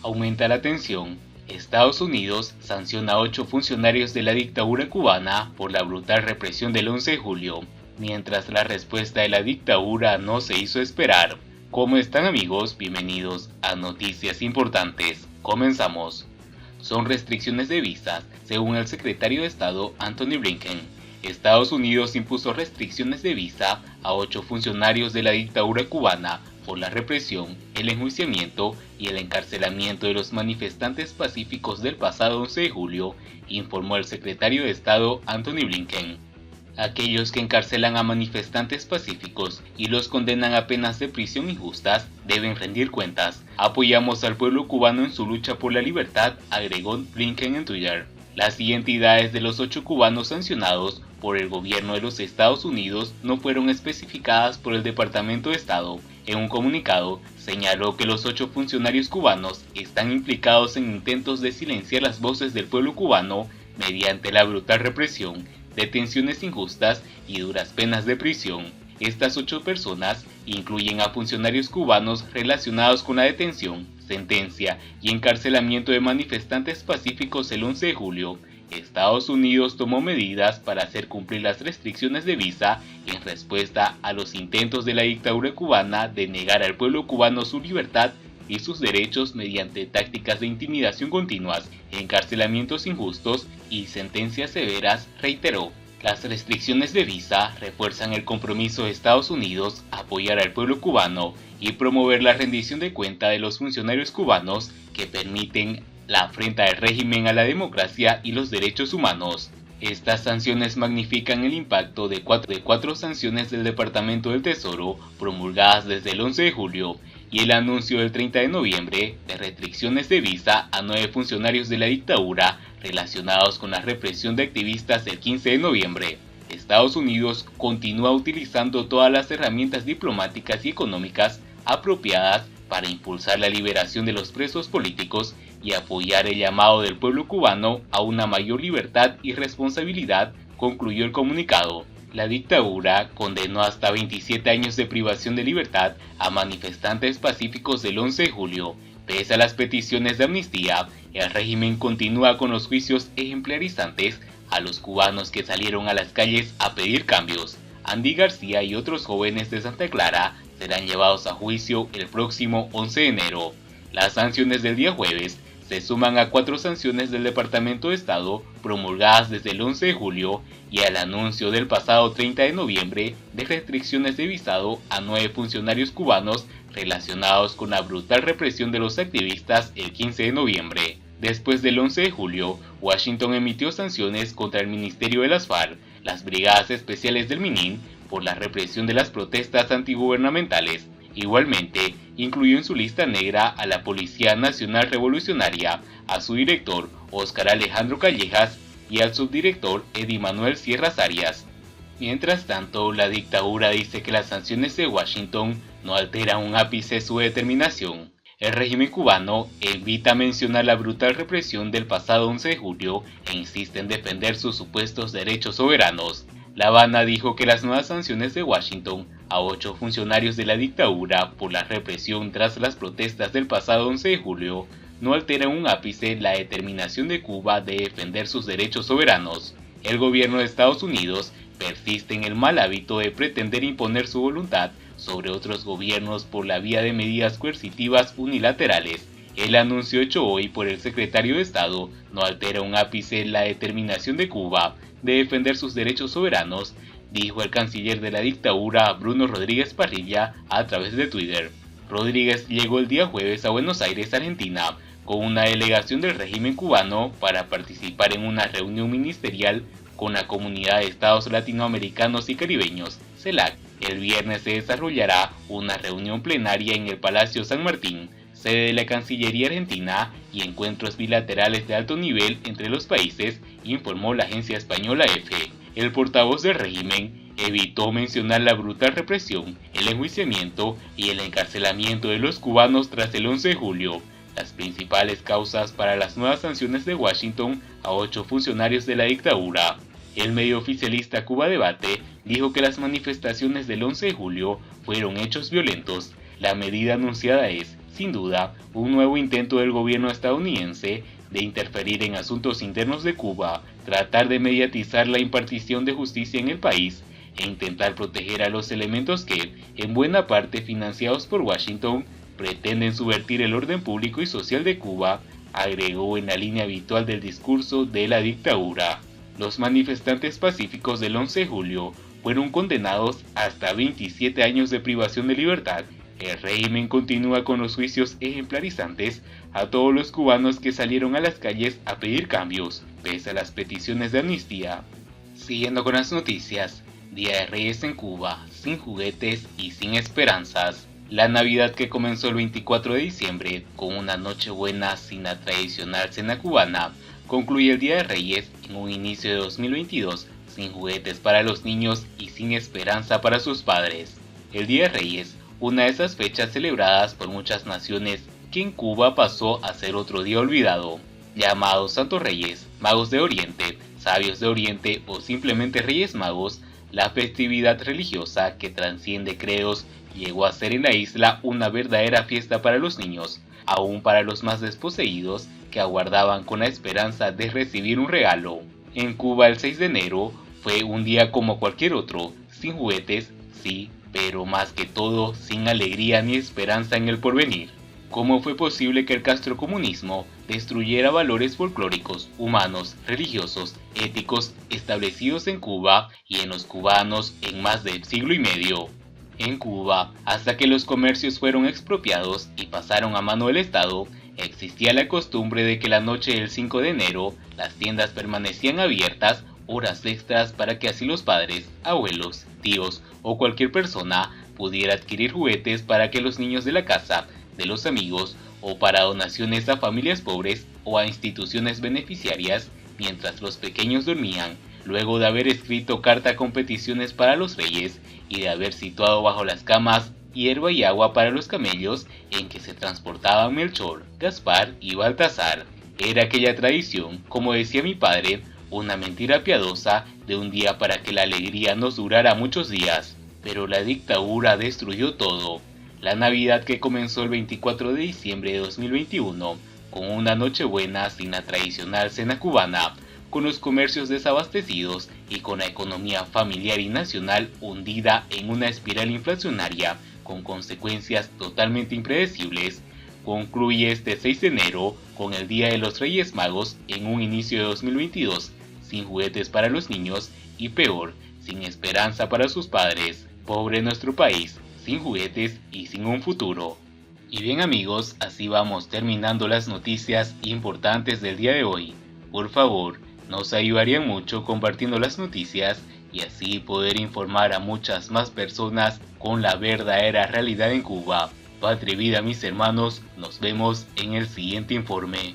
Aumenta la tensión. Estados Unidos sanciona a 8 funcionarios de la dictadura cubana por la brutal represión del 11 de julio, mientras la respuesta de la dictadura no se hizo esperar. ¿Cómo están, amigos? Bienvenidos a Noticias Importantes. Comenzamos. Son restricciones de visas, según el secretario de Estado Antony Blinken. Estados Unidos impuso restricciones de visa a 8 funcionarios de la dictadura cubana por la represión, el enjuiciamiento y el encarcelamiento de los manifestantes pacíficos del pasado 11 de julio, informó el secretario de Estado Antony Blinken. Aquellos que encarcelan a manifestantes pacíficos y los condenan a penas de prisión injustas deben rendir cuentas. Apoyamos al pueblo cubano en su lucha por la libertad, agregó Blinken en Twitter. Las identidades de los 8 cubanos sancionados por el gobierno de los Estados Unidos no fueron especificadas por el Departamento de Estado. En un comunicado, señaló que los 8 funcionarios cubanos están implicados en intentos de silenciar las voces del pueblo cubano mediante la brutal represión, detenciones injustas y duras penas de prisión. Estas 8 personas incluyen a funcionarios cubanos relacionados con la detención, sentencia y encarcelamiento de manifestantes pacíficos el 11 de julio. Estados Unidos tomó medidas para hacer cumplir las restricciones de visa en respuesta a los intentos de la dictadura cubana de negar al pueblo cubano su libertad y sus derechos mediante tácticas de intimidación continuas, encarcelamientos injustos y sentencias severas, reiteró. Las restricciones de visa refuerzan el compromiso de Estados Unidos a apoyar al pueblo cubano y promover la rendición de cuenta de los funcionarios cubanos que permiten la afrenta del régimen a la democracia y los derechos humanos. Estas sanciones magnifican el impacto de cuatro sanciones del Departamento del Tesoro promulgadas desde el 11 de julio y el anuncio del 30 de noviembre de restricciones de visa a 9 funcionarios de la dictadura relacionados con la represión de activistas el 15 de noviembre. Estados Unidos continúa utilizando todas las herramientas diplomáticas y económicas apropiadas para impulsar la liberación de los presos políticos y apoyar el llamado del pueblo cubano a una mayor libertad y responsabilidad, concluyó el comunicado. La dictadura condenó hasta 27 años de privación de libertad a manifestantes pacíficos del 11 de julio. Pese a las peticiones de amnistía, el régimen continúa con los juicios ejemplarizantes a los cubanos que salieron a las calles a pedir cambios. Andy García y otros jóvenes de Santa Clara serán llevados a juicio el próximo 11 de enero. Las sanciones del día jueves se suman a 4 sanciones del Departamento de Estado promulgadas desde el 11 de julio y al anuncio del pasado 30 de noviembre de restricciones de visado a 9 funcionarios cubanos relacionados con la brutal represión de los activistas el 15 de noviembre. Después del 11 de julio, Washington emitió sanciones contra el Ministerio de las FARC, las Brigadas Especiales del MININ, por la represión de las protestas antigubernamentales. Igualmente, incluyó en su lista negra a la Policía Nacional Revolucionaria, a su director Óscar Alejandro Callejas y al subdirector Eddie Manuel Sierras Arias. Mientras tanto, la dictadura dice que las sanciones de Washington no alteran un ápice su determinación. El régimen cubano evita mencionar la brutal represión del pasado 11 de julio e insiste en defender sus supuestos derechos soberanos. La Habana dijo que las nuevas sanciones de Washington a 8 funcionarios de la dictadura por la represión tras las protestas del pasado 11 de julio no alteran un ápice la determinación de Cuba de defender sus derechos soberanos. El gobierno de Estados Unidos persiste en el mal hábito de pretender imponer su voluntad sobre otros gobiernos por la vía de medidas coercitivas unilaterales. El anuncio hecho hoy por el secretario de Estado no altera un ápice la determinación de Cuba de defender sus derechos soberanos, dijo el canciller de la dictadura Bruno Rodríguez Parrilla a través de Twitter. Rodríguez llegó el día jueves a Buenos Aires, Argentina, con una delegación del régimen cubano para participar en una reunión ministerial con la Comunidad de Estados Latinoamericanos y Caribeños, CELAC. El viernes se desarrollará una reunión plenaria en el Palacio San Martín, sede de la Cancillería Argentina, y encuentros bilaterales de alto nivel entre los países, informó la agencia española EFE. El portavoz del régimen evitó mencionar la brutal represión, el enjuiciamiento y el encarcelamiento de los cubanos tras el 11 de julio, las principales causas para las nuevas sanciones de Washington a 8 funcionarios de la dictadura. El medio oficialista Cuba Debate dijo que las manifestaciones del 11 de julio fueron hechos violentos. La medida anunciada es sin duda un nuevo intento del gobierno estadounidense de interferir en asuntos internos de Cuba, tratar de mediatizar la impartición de justicia en el país e intentar proteger a los elementos que, en buena parte financiados por Washington, pretenden subvertir el orden público y social de Cuba, agregó en la línea habitual del discurso de la dictadura. Los manifestantes pacíficos del 11 de julio fueron condenados hasta 27 años de privación de libertad. El régimen continúa con los juicios ejemplarizantes a todos los cubanos que salieron a las calles a pedir cambios, pese a las peticiones de amnistía. Siguiendo con las noticias, Día de Reyes en Cuba, sin juguetes y sin esperanzas. La Navidad, que comenzó el 24 de diciembre con una Nochebuena sin la tradicional cena cubana, concluye el Día de Reyes en un inicio de 2022 sin juguetes para los niños y sin esperanza para sus padres. El Día de Reyes, una de esas fechas celebradas por muchas naciones, que en Cuba pasó a ser otro día olvidado. Llamados Santos Reyes, Magos de Oriente, Sabios de Oriente o simplemente Reyes Magos, la festividad religiosa que trasciende credos llegó a ser en la isla una verdadera fiesta para los niños, aún para los más desposeídos que aguardaban con la esperanza de recibir un regalo. En Cuba el 6 de enero fue un día como cualquier otro, sin juguetes, sí, pero más que todo sin alegría ni esperanza en el porvenir. ¿Cómo fue posible que el castrocomunismo destruyera valores folclóricos, humanos, religiosos, éticos establecidos en Cuba y en los cubanos en más de siglo y medio? En Cuba, hasta que los comercios fueron expropiados y pasaron a mano del Estado, existía la costumbre de que la noche del 5 de enero las tiendas permanecían abiertas horas extras para que así los padres, abuelos, tíos o cualquier persona pudiera adquirir juguetes para que los niños de la casa, de los amigos o para donaciones a familias pobres o a instituciones beneficiarias mientras los pequeños dormían, luego de haber escrito carta con peticiones para los reyes y de haber situado bajo las camas hierba y agua para los camellos en que se transportaban Melchor, Gaspar y Baltasar. Era aquella tradición, como decía mi padre, una mentira piadosa de un día para que la alegría nos durara muchos días. Pero la dictadura destruyó todo. La Navidad, que comenzó el 24 de diciembre de 2021, con una Nochebuena sin la tradicional cena cubana, con los comercios desabastecidos y con la economía familiar y nacional hundida en una espiral inflacionaria con consecuencias totalmente impredecibles, concluye este 6 de enero con el Día de los Reyes Magos en un inicio de 2022, sin juguetes para los niños y peor, sin esperanza para sus padres. Pobre nuestro país, sin juguetes y sin un futuro. Y bien amigos, así vamos terminando las noticias importantes del día de hoy. Por favor, nos ayudarían mucho compartiendo las noticias y así poder informar a muchas más personas con la verdadera realidad en Cuba. Patria y vida mis hermanos, nos vemos en el siguiente informe.